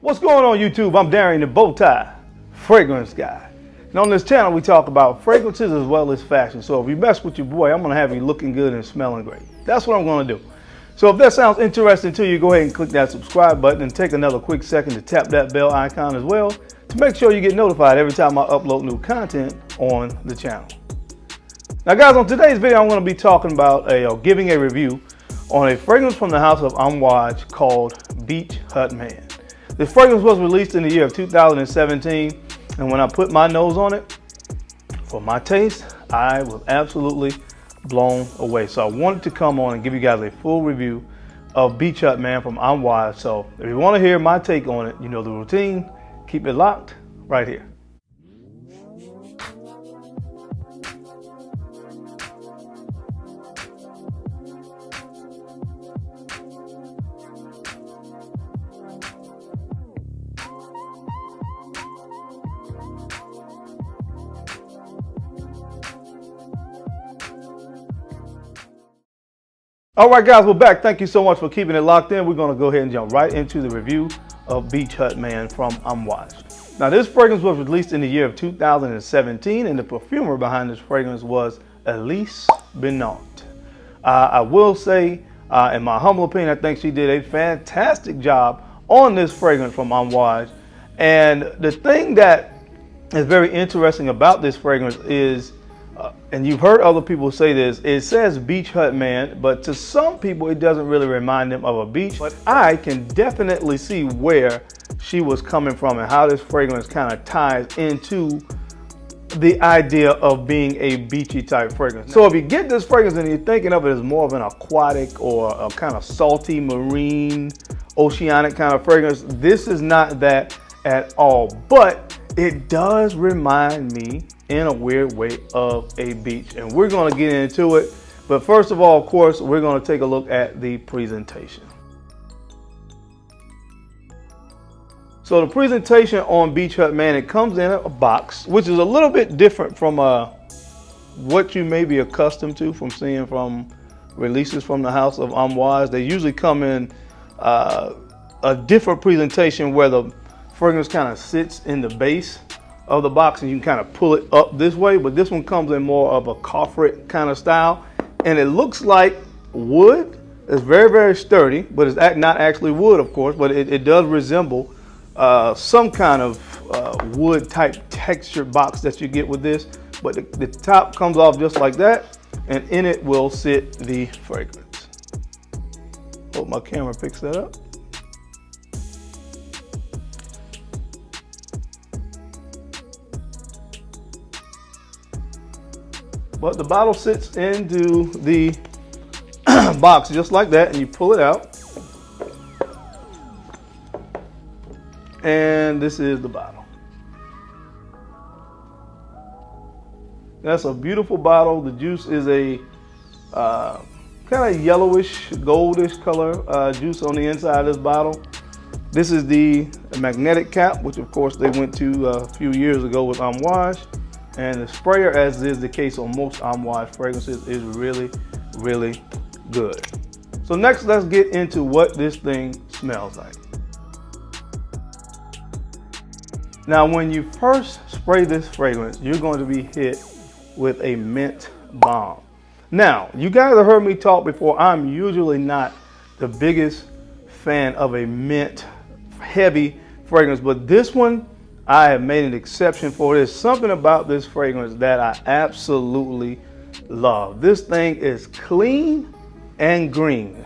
What's going on YouTube? I'm Darian the Bowtie Fragrance Guy. And on this channel we talk about fragrances as well as fashion. So if you mess with your boy, I'm going to have you looking good and smelling great. That's what I'm going to do. So if that sounds interesting to you, go ahead and click that subscribe button and take another quick second to tap that bell icon as well to make sure you get notified every time I upload new content on the channel. Now guys, on today's video I'm going to be talking about giving a review on a fragrance from the house of Amouage called Beach Hut Man. This fragrance was released in the year of 2017, and when I put my nose on it, for my taste, I was absolutely blown away. So I wanted to come on and give you guys a full review of Beach Hut Man from Amouage. So if you want to hear my take on it, you know the routine, keep it locked right here. All right, guys, we're back. Thank you so much for keeping it locked in. We're going to go ahead and jump right into the review of Beach Hut Man from Amouage. Now, this fragrance was released in the year of 2017, and the perfumer behind this fragrance was Elise Benoit. I will say, in my humble opinion, I think she did a fantastic job on this fragrance from Amouage. And the thing that is very interesting about this fragrance is, and you've heard other people say this, it says Beach Hut Man, but to some people it doesn't really remind them of a beach. But I can definitely see where she was coming from and how this fragrance kind of ties into the idea of being a beachy type fragrance. So if you get this fragrance and you're thinking of it as more of an aquatic or a kind of salty, marine, oceanic kind of fragrance, this is not that at all. But it does remind me in a weird way of a beach, and we're going to get into it. But first of all, of course, we're going to take a look at the presentation. So the presentation on Beach Hut Man, it comes in a box, which is a little bit different from what you may be accustomed to from seeing from releases from the house of Amouage. They usually come in a different presentation where the fragrance kind of sits in the base of the box and you can kind of pull it up this way, but this one comes in more of a coffret kind of style, and it looks like wood. It's very, very sturdy, but it's not actually wood, of course, but it does resemble some kind of wood type textured box that you get with this. But the top comes off just like that, and in it will sit the fragrance. Hope my camera picks that up. But the bottle sits into the box just like that, and you pull it out. And this is the bottle. That's a beautiful bottle. The juice is a kind of yellowish, goldish color juice on the inside of this bottle. This is the magnetic cap, which of course they went to a few years ago with Amouage. And the sprayer, as is the case on most Amouage fragrances, is really, really good. So next, let's get into what this thing smells like. Now, when you first spray this fragrance, you're going to be hit with a mint bomb. Now, you guys have heard me talk before. I'm usually not the biggest fan of a mint heavy fragrance, but this one, I have made an exception for. There's something about this fragrance that I absolutely love. This thing is clean and green.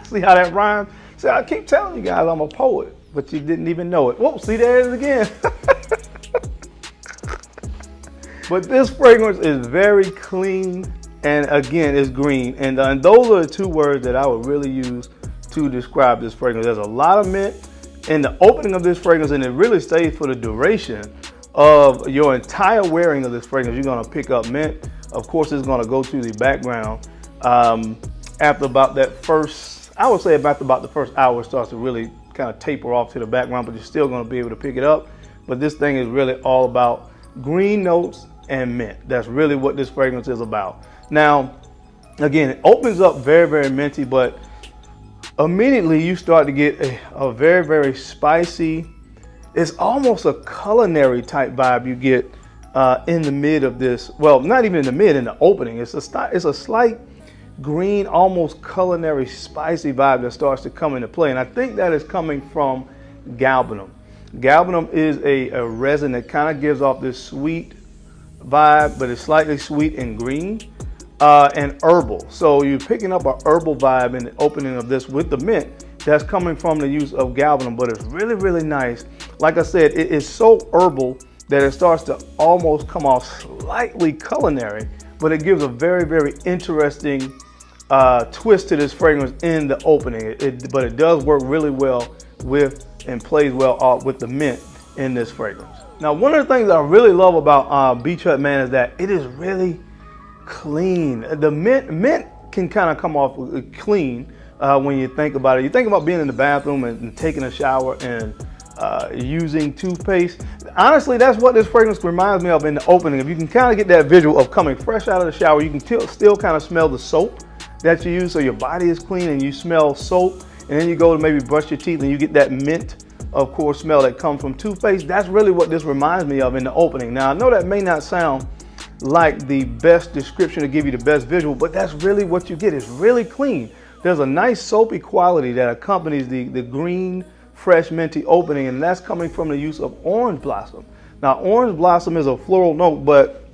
See how that rhymes? See, I keep telling you guys I'm a poet, but you didn't even know it. Whoa, see, there it is again. But this fragrance is very clean, and again, it's green. And those are the two words that I would really use to describe this fragrance. There's a lot of mint in the opening of this fragrance, and it really stays for the duration of your entire wearing of this fragrance. You're going to pick up mint. Of course, it's going to go to the background after about that first, I would say about the first hour, it starts to really kind of taper off to the background, but you're still going to be able to pick it up. But this thing is really all about green notes and mint. That's really what this fragrance is about. Now, again, it opens up very, very minty, but immediately you start to get a very, very spicy, it's almost a culinary type vibe you get in the mid of this. Well, not even in the mid, in the opening. It's a slight green, almost culinary, spicy vibe that starts to come into play. And I think that is coming from Galbanum. Galbanum is a resin that kind of gives off this sweet vibe, but it's slightly sweet and green and herbal. So you're picking up a herbal vibe in the opening of this with the mint that's coming from the use of Galbanum, but it's really, really nice. Like I said, it is so herbal that it starts to almost come off slightly culinary, but it gives a very, very interesting twist to this fragrance in the opening. But it does work really well with and plays well with the mint in this fragrance. Now, one of the things I really love about Beach Hut Man is that it is really clean. The mint can kind of come off clean when you think about it. You think about being in the bathroom and taking a shower and using toothpaste. Honestly, that's what this fragrance reminds me of in the opening. If you can kind of get that visual of coming fresh out of the shower, you can still kind of smell the soap that you use, so your body is clean and you smell soap, and then you go to maybe brush your teeth and you get that mint, of course, smell that comes from toothpaste. That's really what this reminds me of in the opening. Now, I know that may not sound like the best description to give you the best visual, but that's really what you get. It's really clean. There's a nice soapy quality that accompanies the green, fresh, minty opening, and that's coming from the use of orange blossom. Now, orange blossom is a floral note, but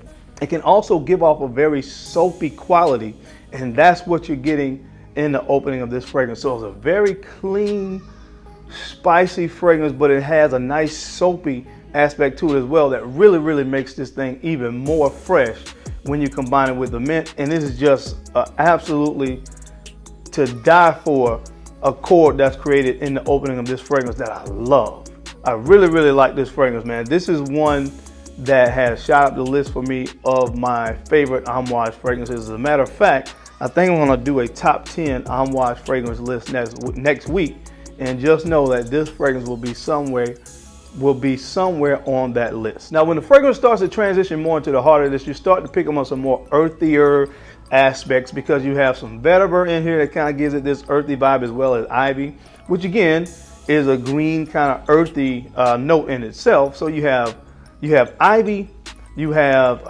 it can also give off a very soapy quality, and that's what you're getting in the opening of this fragrance. So it's a very clean, spicy fragrance, but it has a nice soapy aspect to it as well that really, really makes this thing even more fresh when you combine it with the mint. And this is just absolutely to die for a chord that's created in the opening of this fragrance that I love. I really, really like this fragrance, man. This is one that has shot up the list for me of my favorite Amouage fragrances. As a matter of fact, I think I'm gonna do a top 10 Amouage fragrance list next week, and just know that this fragrance will be somewhere on that list. Now, when the fragrance starts to transition more into the heart of this, you start to pick up on some more earthier aspects, because you have some vetiver in here that kind of gives it this earthy vibe, as well as ivy, which again is a green kind of earthy note in itself. So you have ivy, you have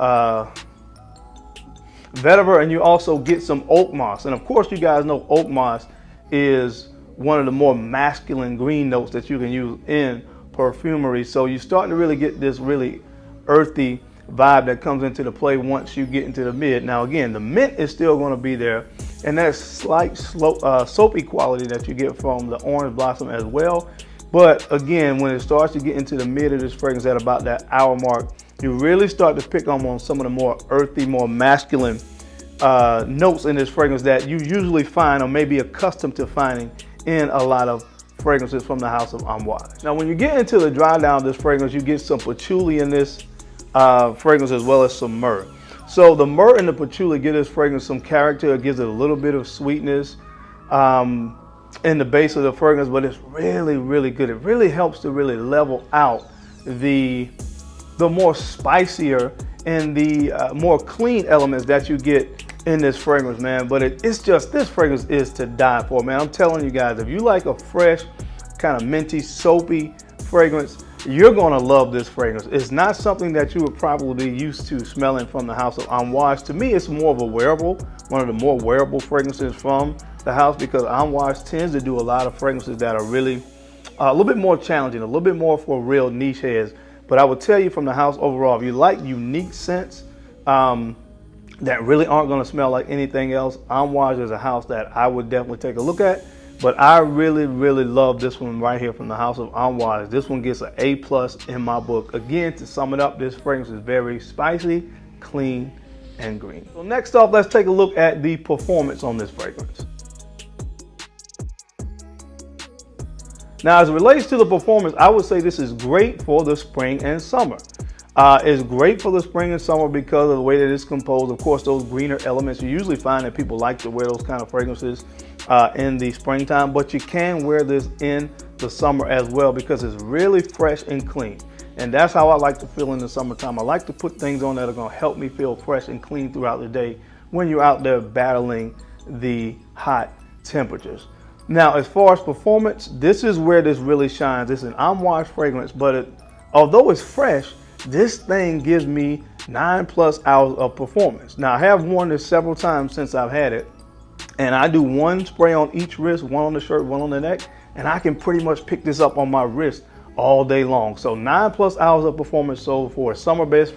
vetiver, and you also get some oak moss. And of course, you guys know oak moss is one of the more masculine green notes that you can use in perfumery. So you're starting to really get this really earthy vibe that comes into the play once you get into the mid. Now, again, the mint is still going to be there, and that slight soapy quality that you get from the orange blossom as well. But again, when it starts to get into the mid of this fragrance at about that hour mark, you really start to pick up on some of the more earthy, more masculine notes in this fragrance that you usually find or may be accustomed to finding in a lot of fragrances from the house of Amouage. Now, when you get into the dry down of this fragrance, you get some patchouli in this fragrance, as well as some myrrh. So the myrrh and the patchouli give this fragrance some character. It gives it a little bit of sweetness in the base of the fragrance, but it's really, really good. It really helps to really level out the more spicier and the more clean elements that you get in this fragrance, man. But it's just, this fragrance is to die for, man. I'm telling you guys, if you like a fresh, kind of minty, soapy fragrance, you're gonna love this fragrance. It's not something that you would probably be used to smelling from the house of Amouage. To me, it's more of a wearable, one of the more wearable fragrances from the house, because Amouage tends to do a lot of fragrances that are really a little bit more challenging, a little bit more for real niche heads. But I would tell you from the house overall, if you like unique scents that really aren't gonna smell like anything else, Amouage is a house that I would definitely take a look at. But I really, really love this one right here from the house of Amouage. This one gets an A+ in my book. Again, to sum it up, this fragrance is very spicy, clean, and green. So next off, let's take a look at the performance on this fragrance. Now, as it relates to the performance, I would say this is great for the spring and summer. It's great for the spring and summer because of the way that it's composed. Of course, those greener elements, you usually find that people like to wear those kind of fragrances in the springtime, but you can wear this in the summer as well because it's really fresh and clean. And that's how I like to feel in the summertime. I like to put things on that are gonna help me feel fresh and clean throughout the day when you're out there battling the hot temperatures. Now, as far as performance, this is where this really shines. It's an Amouage fragrance, but although it's fresh, this thing gives me 9+ hours of performance. Now, I have worn this several times since I've had it, and I do one spray on each wrist, one on the shirt, one on the neck, and I can pretty much pick this up on my wrist all day long. So 9+ hours of performance. So for a summer-based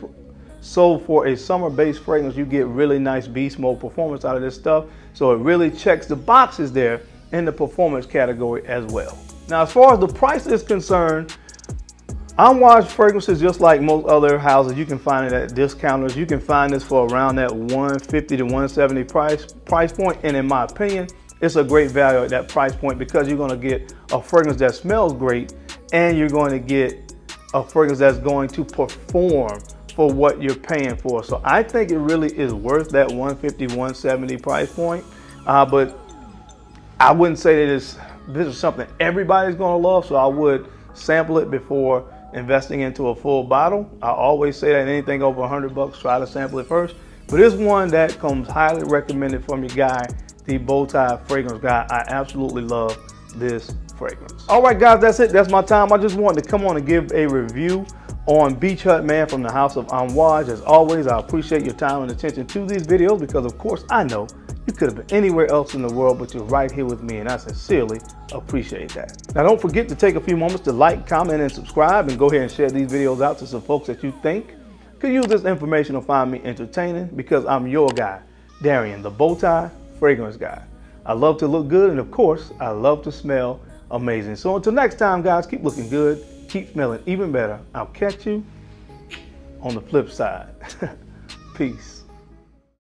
fragrance, you get really nice beast mode performance out of this stuff. So it really checks the boxes there in the performance category as well. Now, as far as the price is concerned, Amouage fragrances, just like most other houses, you can find it at discounters. You can find this for around that $150 to $170 price point. And in my opinion, it's a great value at that price point because you're going to get a fragrance that smells great and you're going to get a fragrance that's going to perform for what you're paying for. So I think it really is worth that $150, $170 price point. But I wouldn't say that this is something everybody's going to love. So I would sample it before investing into a full bottle. I always say that anything over $100, try to sample it first. But it's one that comes highly recommended from your guy, the Bowtie fragrance guy. I absolutely love this fragrance. All right, guys, that's it. That's my time. I just wanted to come on and give a review on Beach Hut Man from the house of Amouage. As always, I appreciate your time and attention to these videos because, of course, I know you could have been anywhere else in the world, but you're right here with me, and I sincerely appreciate that. Now, don't forget to take a few moments to like, comment, and subscribe, and go ahead and share these videos out to some folks that you think could use this information or find me entertaining, because I'm your guy, Darian, the Bowtie fragrance guy. I love to look good, and of course, I love to smell amazing. So until next time, guys, keep looking good, keep smelling even better. I'll catch you on the flip side. Peace.